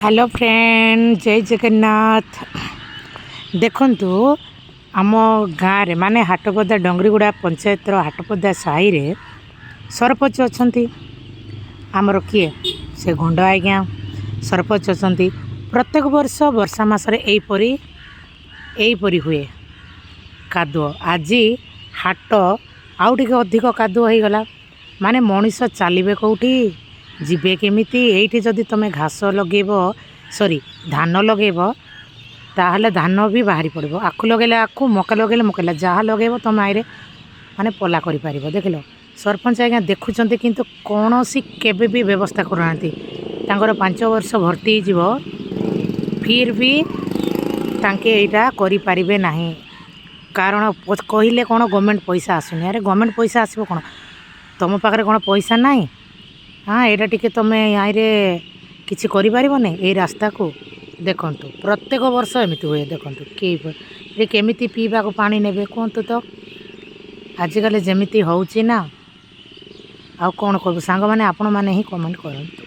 Hello friend जय जगन्नाथ। देखंतु आम गाँव रे माने हाटपदा डंगरीगुड़ा पंचायत हाटपदा साही रे सरपंच अछंती। आमर किए से गुंड आज्ञा सरपंच अछंती। प्रत्येक वर्ष वर्षा मासरे एहीपरी हुए कादुଅ। आज हाट आउ टिके अधिक कादुଅ हो गला। माने मनीष चलिए कौटी जीवे केमिति। एठी जदि तुम घास लगेब सॉरी धान लगेब ताहले धान भी बाहरी पड़ो। आखु लगेले आखु मका लगेले मका जहाँ लगेब तुम आईरे माने पला कर पार। देख लो सरपंच आज्ञा देखुं किंतु कौन सी केबे भी व्यवस्था करना 5 वर्ष भर्ती जीव फिर भी तांके एटा करि पारिबे नाही। कारण कहले कौन गवर्नमेंट पैसा आसुनी। अरे गवर्नमेंट पैसा आसो कौन तुम पाखे कौन पैसा नहीं। हाँ एटा टिके तुम आईरे किसी करें ये रास्ता को देखंतु प्रत्येक वर्ष एमती हुए। देखंतु कि केमिति पीवा को पानी नेबे कहतु तो आजिकल जमीती होउची ना। आ कौन कहबो सांग माने आपण माने ही कमेंट करंतु।